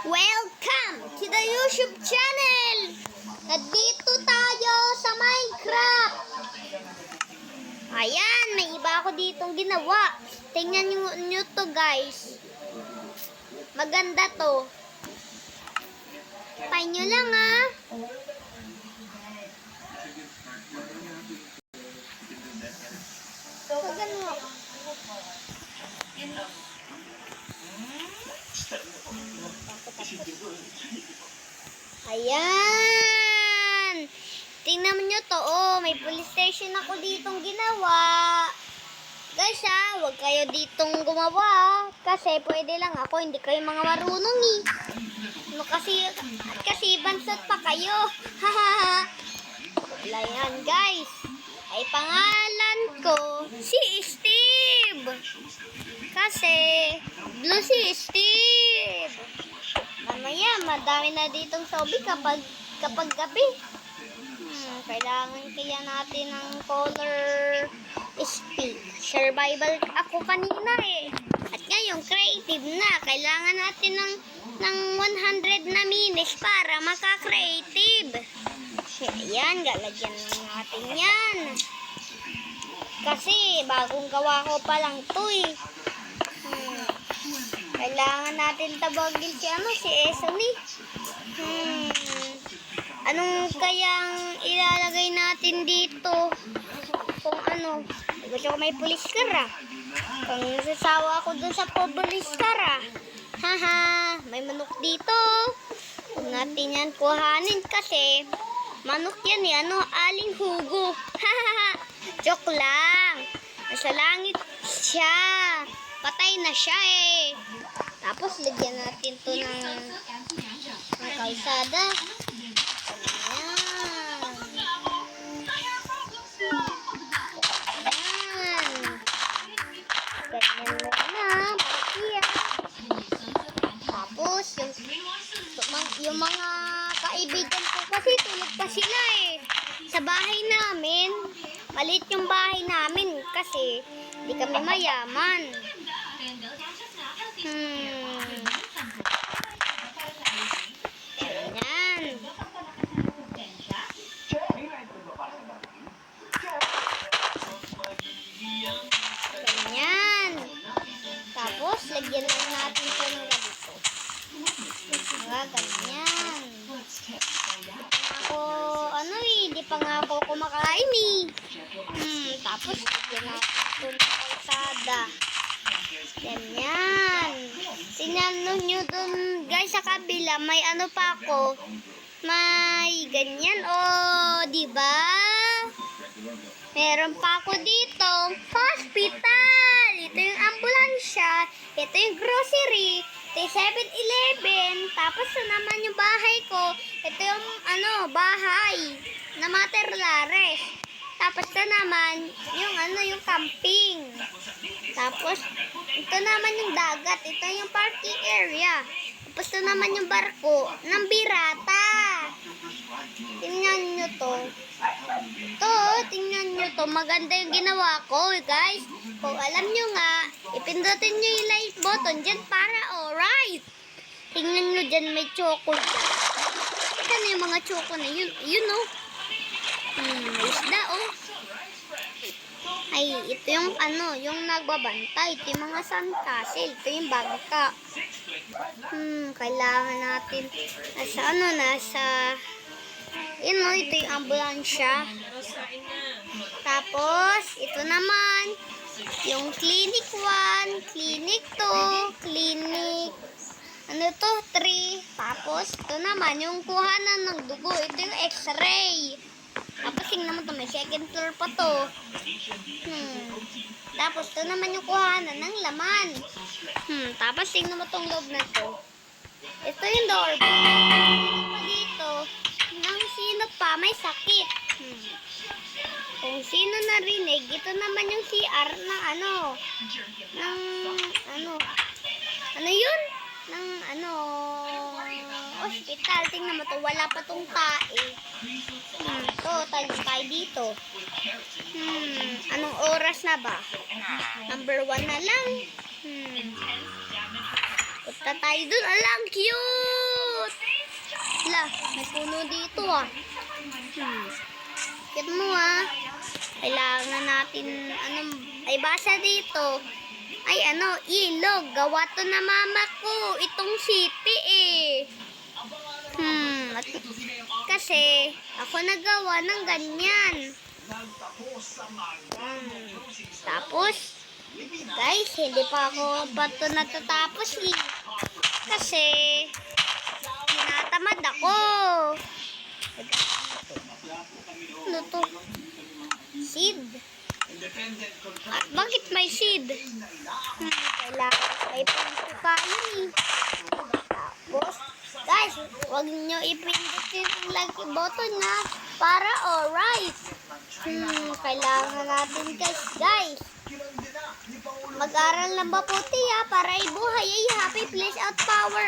Welcome to the YouTube channel! Nandito tayo sa Minecraft! Ayan, may iba ako ditong ginawa. Tingnan nyo to guys. Maganda to. Try nyo lang ah. Maganda. Ayan. Tingnan nyo to. Oh, may police station ako ditong ginawa. Guys wag kayo ditong gumawa. Kasi pwede lang ako. Hindi kayo mga marunong eh. No, kasi bansot pa kayo. Hahaha. Wala yan guys. Ay pangalan ko si Steve. Kasi blue si Steve. Mamaya madami na ditong zombie kapag gabi. Kailangan kaya natin ng color speed. Survival ako kanina eh. At ngayon creative na. Kailangan natin ng 100 na minis para maka-creative. Ayan, galagyan lang natin yan. Kasi bagong gawa ko pa lang to eh. Kailangan natin tabagin si Esony. Anong kayang ilalagay natin dito? Kung ano, gusto ko may police car ah. Kung sasawa ako dun sa police car ah. Haha, may manok dito. Huwag natin yan kuhanin kasi manok yan eh. Aling hugo. Hahaha, joke lang. Nasa langit siya. Patay na siya eh. Tapos lagyan natin to ng kalsada. Yung mga kaibigan ko kasi tulog pa sila eh. Sa bahay namin, maliit yung bahay namin kasi di kami mayaman. Ganyan. Ganyan. Tapos, lagyan lang natin ito ng ganito. Ganyan. Di pa nga ako kumakain eh. Tapos, lagyan natin ito ng kalsada. Ganyan. Tingnan nyo dun guys sa kabila. May ano pa ako. May ganyan. Oh, diba? Meron pa ako dito. Hospital. Ito yung ambulansya. Ito yung grocery. Ito yung 7-Eleven. Tapos naman yung bahay ko. Ito yung bahay na Materlares. Tapos ito naman yung camping. Tapos ito naman yung dagat. Ito yung parking area. Tapos ito naman yung barko ng Birata. Tingnan nyo to. Tingnan nyo to. Maganda yung ginawa ko, guys. Kung alam nyo nga, ipindutin nyo yung like button dyan para alright. Tingnan nyo dyan, may chocolate. Ito na yung mga choco na yun. Yun oh. May isda oh. Ay, ito yung yung nagbabantay. Ito yung mga sandcastle. Ito yung bangka. Kailangan natin nasa ito yung ambulansya. Tapos, ito naman yung clinic 1, clinic 2, clinic 3. Tapos, ito naman yung kuhanan ng dugo. Ito yung x-ray. Tapos, tingnan mo ito, may second floor pa to. Tapos, ito naman yung kuhanan ng laman. Tapos, tingnan mo itong loob na to. Ito yung doorbell. Dito, nang sino pa may sakit. Kung sino narinig, ito naman yung CR na hospital. Tingnan mo to, wala pa tong tae. Tayo dito. Anong oras na ba? Number 1 na lang. Punta tayo dun. Alang, cute! Ala, may puno dito ah. Cute mo ah. Kailangan natin, ay basa dito. Ay ilog. Gawa to na mama ko. Itong city eh. Kasi ako nagawa ng ganyan. Tapos, guys, hindi pa ako bato natatapos eh. Kasi, tinatamad ako. Ano to? Seed. At bakit may seed? Kailangan may pangsukayan eh. Tapos, guys, huwag nyo ipindot yung like button na para alright. Kailangan natin guys. Mag-aral ng mabuti ha, para ibuhay ay happy place out power.